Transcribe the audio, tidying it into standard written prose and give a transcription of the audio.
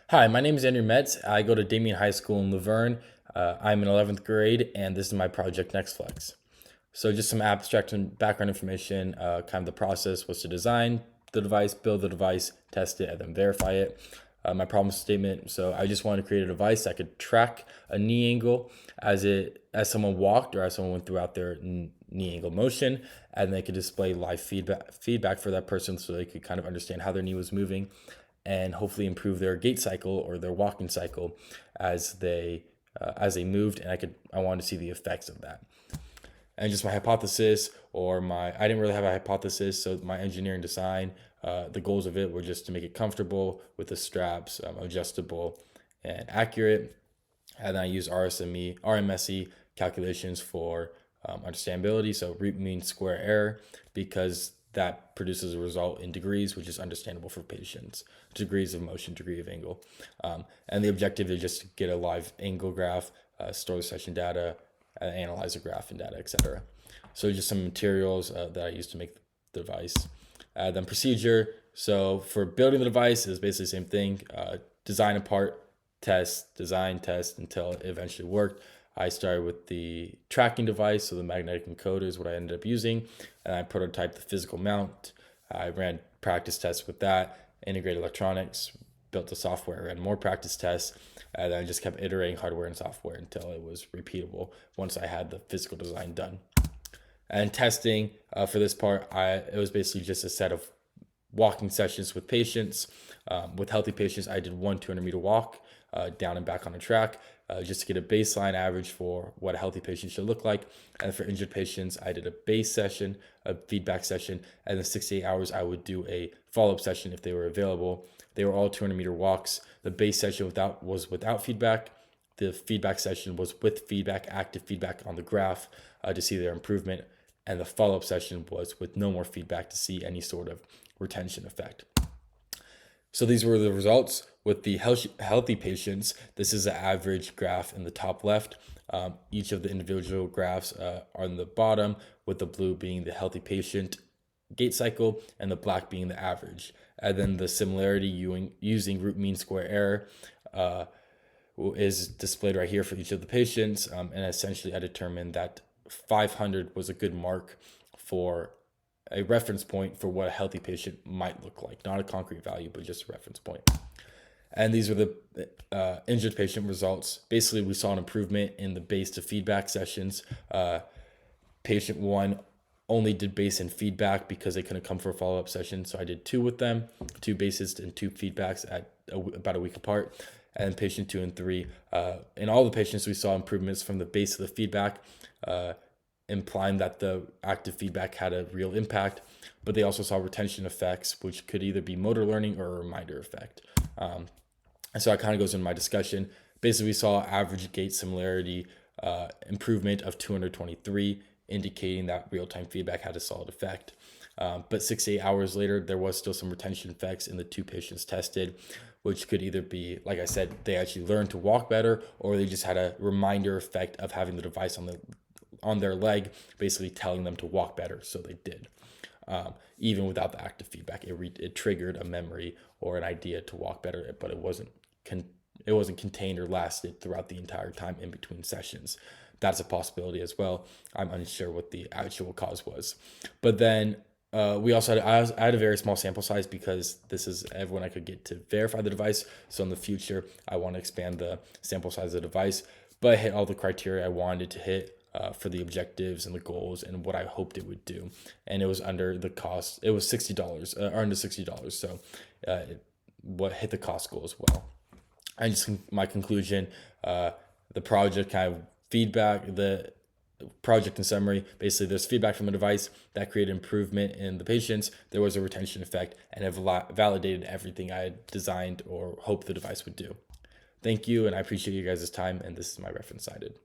Hi, my name is Andrew Metz. I go to Damien High School in Laverne. I'm in 11th grade, and this is my project KnexFlex. So, just some abstract and background information. Kind of the process was to design the device, build the device, test it, and then verify it. My problem statement. So, I just wanted to create a device that could track a knee angle as someone walked or as someone went throughout their knee angle motion, and they could display live feedback for that person, so they could kind of understand how their knee was moving and hopefully improve their gait cycle or their walking cycle as they moved. And I wanted to see the effects of that. And just my hypothesis, I didn't really have a hypothesis, so my engineering design, the goals of it were just to make it comfortable with the straps, adjustable and accurate. And then I used RMSE calculations for understandability, so root mean square error, because that produces a result in degrees, which is understandable for patients. Degrees of motion, degree of angle. And the objective is just to get a live angle graph, store the session data, analyze the graph and data, etc. So just some materials that I used to make the device. Then procedure. So for building the device is basically the same thing. Design a part, test, design, test until it eventually worked. I started with the tracking device, so the magnetic encoder is what I ended up using, and I prototyped the physical mount. I ran practice tests with that, integrated electronics, built the software, ran more practice tests, and then I just kept iterating hardware and software until it was repeatable once I had the physical design done. And testing for this part, it was basically just a set of walking sessions with patients. With healthy patients, I did one 200-meter walk down and back on a track just to get a baseline average for what a healthy patient should look like. And for injured patients, I did a base session, a feedback session, and in 68 hours, I would do a follow-up session if they were available. They were all 200-meter walks. The base session was without feedback. The feedback session was with feedback, active feedback on the graph to see their improvement. And the follow-up session was with no more feedback to see any sort of retention effect. So these were the results with the healthy patients. This is the average graph in the top left. Each of the individual graphs are on the bottom, with the blue being the healthy patient gait cycle and the black being the average. And then the similarity using root mean square error is displayed right here for each of the patients. And essentially I determined that 500 was a good mark for a reference point for what a healthy patient might look like. Not a concrete value, but just a reference point. And these are the injured patient results. Basically, we saw an improvement in the base to feedback sessions. Patient one only did base and feedback because they couldn't come for a follow-up session. So I did two with them, two bases and two feedbacks at about a week apart. And patient 2 and 3, in all the patients, we saw improvements from the base of the feedback, implying that the active feedback had a real impact. But they also saw retention effects, which could either be motor learning or a reminder effect. And so that kind of goes into my discussion. Basically, we saw average gait similarity improvement of 223, indicating that real-time feedback had a solid effect. But 68 hours later, there was still some retention effects in the two patients tested, which could either be, like I said, they actually learned to walk better, or they just had a reminder effect of having the device on their leg, basically telling them to walk better. So they did. Even without the active feedback, it triggered a memory or an idea to walk better, but it wasn't contained or lasted throughout the entire time in between sessions. That's a possibility as well. I'm unsure what the actual cause was. But then I had a very small sample size because this is everyone I could get to verify the device. So in the future, I want to expand the sample size of the device, but I hit all the criteria I wanted to hit for the objectives and the goals and what I hoped it would do. And it was under the cost. It was $60 or under $60. So what hit the cost goal as well. And just my conclusion, the project kind of feedback, the project in summary, basically there's feedback from the device that created improvement in the patients. There was a retention effect, and it validated everything I had designed or hoped the device would do. Thank you, and I appreciate you guys' time, and this is my reference cited.